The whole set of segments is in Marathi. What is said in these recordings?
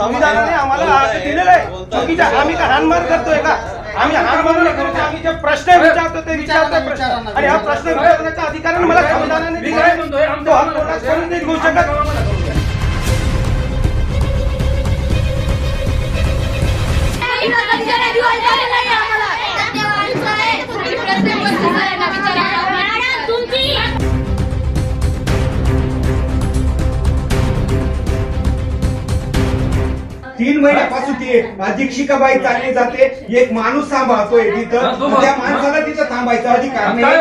संविधानाने आम्हाला दिलेलं आहे चुकीच्या. आम्ही का हानमार करतोय का? आम्ही हानमार नाही करतो. आम्ही जे प्रश्न विचारतो ते विचारतोय प्रश्न, आणि हा प्रश्न विचारण्याचा अधिकार मला संविधानाने दिला आहे. तो हक्क कोणाच करून नाही घेऊ शकत. तीन महिन्यापासून ती शिक्षिकाबाई चालली जाते, एक माणूस सांभाळतोय तिथं, त्या माणसाला तिथं थांबायचा अधिकार नाही.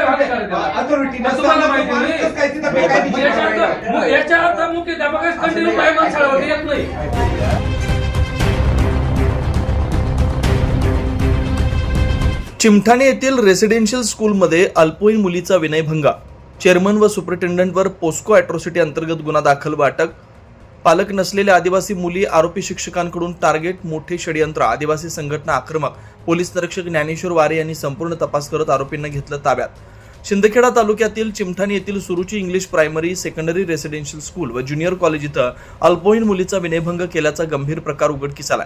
अथॉरिटी नसताना माणूसच काय तिथं बेकायदेशीर याच्या अर्थ मुख्याध्यापकच कंटिन्यू काय माणसाळावरती येत नाही. चिमठाणे येथील रेसिडेन्शियल स्कूलमध्ये अल्पवयीन मुलीचा विनयभंग. चेअरमन व सुपरिटेंडंटवर पोस्को अॅट्रॉसिटी अंतर्गत गुन्हा दाखल व अटक. पालक नसलेल्या आदिवासी मुली आरोपी शिक्षकांकडून टार्गेट. मोठे षडयंत्र. आदिवासी संघटना आक्रमक. पोलीस निरीक्षक ज्ञानेश्वर वारे यांनी संपूर्ण तपास करत आरोपींना घेतलं ताब्यात. शिंदखेडा तालुक्यातील चिमठाणे येथील Suruchi English primary secondary residential school व ज्युनियर कॉलेज इथं अल्पवयीन मुलीचा विनयभंग केल्याचा गंभीर प्रकार उघडकीस आला.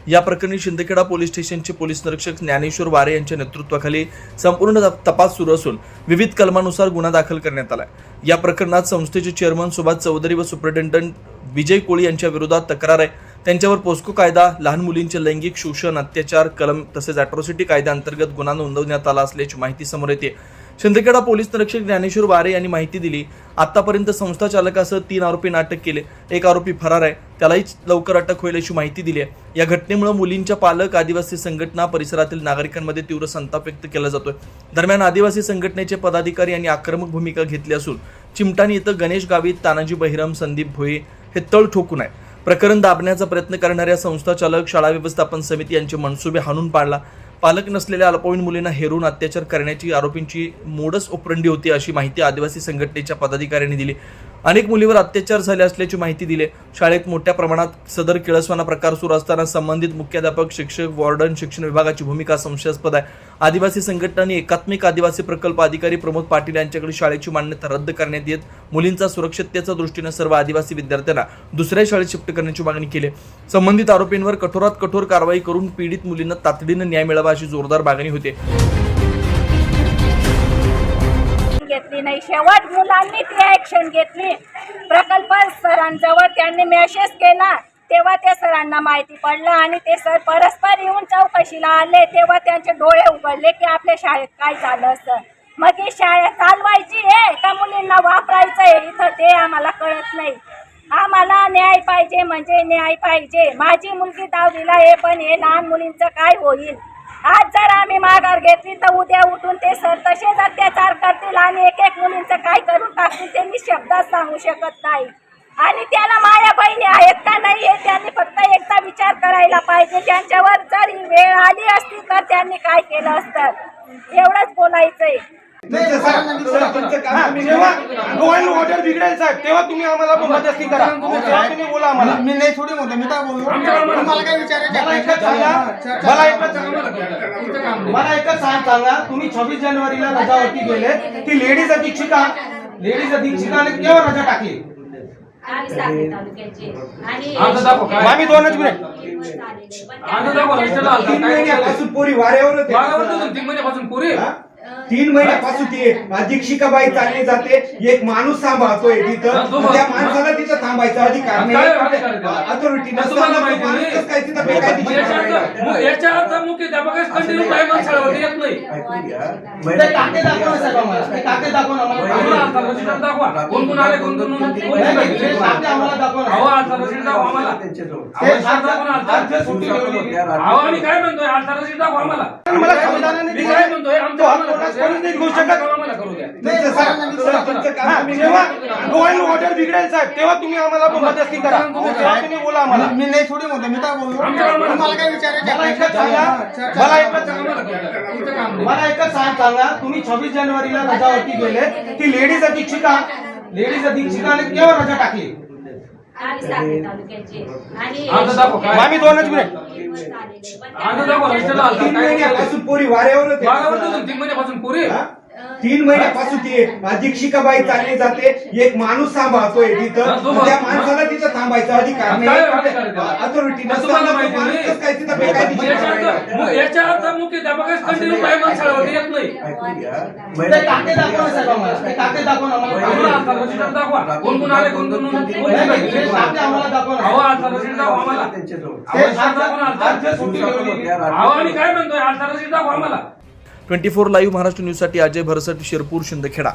या प्रकरणी शिंदखेडा पोलीस स्टेशनचे पोलीस निरीक्षक ज्ञानेश्वर वारे यांच्या नेतृत्वाखाली संपूर्ण तपास सुरू असून विविध कलमानुसार गुन्हा दाखल करण्यात आला. या प्रकरणात संस्थेचे चेअरमन सुभाष चौधरी व सुपरिटेंडंट विजय कोळी यांच्या विरोधात तक्रार आहे. त्यांच्यावर पोस्को कायदा, लहान मुलींचे लैंगिक शोषण, अत्याचार कलम तसेच अॅट्रॉसिटी कायद्याअंतर्गत गुन्हा नोंदवण्यात आला असल्याची माहिती समोर येते. शिंदखेडा पोलीस निरीक्षक ज्ञानेश्वर वारे यांनी माहिती दिली. आतापर्यंत संस्था चालकासह 3 आरोपींना अटक केले. एक आरोपी फरार आहे, त्यालाही लवकर अटक होईल अशी माहिती दिली आहे. या घटनेमुळे मुलींच्या पालक, आदिवासी संघटना, परिसरातील नागरिकांमध्ये तीव्र संताप व्यक्त केला जातोय. दरम्यान आदिवासी संघटनेचे पदाधिकारी यांनी आक्रमक भूमिका घेतली असून चिमठाणे इथं गणेश गावित, तानाजी बहिरम, संदीप भोये हे तळ ठोकून आहे. प्रकरण दाबण्याचा प्रयत्न करणाऱ्या संस्था चालक, शाळा व्यवस्थापन समिती यांचे मनसुबे हाणून पाडला. पालक नसलेल्या अल्पवयीन मुलींना हेरून अत्याचार करण्याची आरोपींची मोडस ओपरंडी होती अशी माहिती आदिवासी संघटनेच्या पदाधिकाऱ्यांनी दिली. अनेक मुलीवर अत्याचार झाले असल्याची माहिती दिली. शाळेत मोठ्या प्रमाणात सदर किळसवाना प्रकार सुरू असताना संबंधित मुख्याध्यापक, शिक्षक, वॉर्डन, शिक्षण विभागाची भूमिका संशयास्पद आहे. आदिवासी संघटनांनी एकात्मिक आदिवासी प्रकल्प अधिकारी प्रमोद पाटील यांच्याकडे शाळेची मान्यता रद्द करण्यात येत मुलींचा सुरक्षिततेच्या दृष्टीने सर्व आदिवासी विद्यार्थ्यांना दुसऱ्या शाळेत शिफ्ट करण्याची मागणी केली. संबंधित आरोपींवर कठोरात कठोर कारवाई करून पीडित मुलींना तातडीने न्याय मिळावा अशी जोरदार मागणी होती. घेतली नाही. शेवट मुलांनी ती ऍक्शन घेतली. प्रकल्प सरांजवळ त्यांनी मेसेज केला, तेव्हा त्या सरांना माहिती पडलं आणि ते सर परस्पर येऊन चौकशीला आले. तेव्हा त्यांचे डोळे उघडले की आपल्या शाळेत काय झालं असतं. मग ही शाळा चालवायची आहे का मुलींना वापरायचं आहे इथं ते आम्हाला कळत नाही. आम्हाला न्याय पाहिजे म्हणजे न्याय पाहिजे. माझी मुलगी 10वीला आहे, पण हे लहान मुलींचं काय होईल? आज जर आम्ही माघार घेतली तर उद्या उठून ते सर तसेच अत्याचार करतील आणि एक एक मुलींचं काय करून टाकतील ते मी शब्दात सांगू शकत नाही. आणि त्याला माया बहिणी आहेत का नाही हे त्यांनी फक्त एकदा विचार करायला पाहिजे. त्यांच्यावर जर ही वेळ आली असती तर त्यांनी काय केलं असतं, एवढंच बोलायचंय. जेव्हा ऑर्डर बिघडेल साहेब तेव्हा तुम्ही आम्हाला मध्यस्थी करा. तुम्ही बोला आम्हाला. मी नाही थोडी म्हणतो, मी काय बोलू, मला काय विचारायचं. मला एकच सांगा, तुम्ही 26 जानेवारीला रजावरती गेले. ती लेडीज अधीक्षिकाने केव्हा रजा टाकली? आम्ही 2 मिनिट. 3 महिन्यापासून पोरी वाऱ्यावर होते. 3 महिन्यापासून पोरी 3 महिन्यापासून ती शिक्षिकाबाई चालली जाते, एक माणूस सांभाळतोय तिथं, त्या माणसाला तिथं थांबायचा अधिकार नाही. अथॉरिटी नसताना माणूसच काय तिथं बेकायदेशीर. याच्या अर्थ मुख्याध्यापकच कंटिन्यू काय माणसाळावरती येत नाही. टाके दाखवा साहेब आम्हाला. ते टाके दाखवा आम्हाला. रजिस्टर दाखवा. कोण कोण आले, कोण कोण टाके आम्हाला दाखवा. रजिस्टर दाखवा आम्हाला. आम्ही काय म्हणतोय, आधार रजिस्टर दाखवा आम्हाला. मला संविधानाने दिलं काय म्हणतोय, आमचं जेव्हा ऑर्डर बिघडेल साहेब तेव्हा तुम्ही आम्हाला मध्यस्थी करा. तुम्ही बोला आम्हाला. मी नाही थोडी म्हणतो, मी काय बोलू, मला काय विचारायचं. मला एकच सांगा, तुम्ही 26 जानेवारीला रजावरती गेले. ती लेडीज अधीक्षिकाने केव्हा रजा टाकली? आम्ही 2 मिनिट. 3 महिन्यापासून पोरी वाऱ्यावर होते. 3 महिन्यापासून पोरी 3 महिन्यापासून ती अधीक्षिका बाई चालली जाते, एक माणूस सांभाळतोय तिथं, त्या माणसाला तिथं थांबायचा अधिकार नाही. अथॉरिटी तुम्हाला माहिती नाही. काय तिथं बेकायदेशीर याच्या अर्थ मुख्याध्यापकच कंटिन्यू काय माणसाळावरती येत नाही. ते कागद दाखवा ना साहेब आम्हाला. ते कागद दाखवा ना आम्हाला. आम्हाला आता रसीद दाखवा. कोण कोण आले, कोण कोण नाही, ते कागद आम्हाला दाखवा ना. अहो आता रसीद दाखवा आम्हाला. ते रसीद दाखवा ना आता. आज जे सुट्टी ठेवली. अहो आम्ही काय म्हणतोय आता रसीद दाखवा आम्हाला. 24 लाईव्ह महाराष्ट्र न्यूजसाठी अजय भरसट, शिरपूर, शिंदखेडा.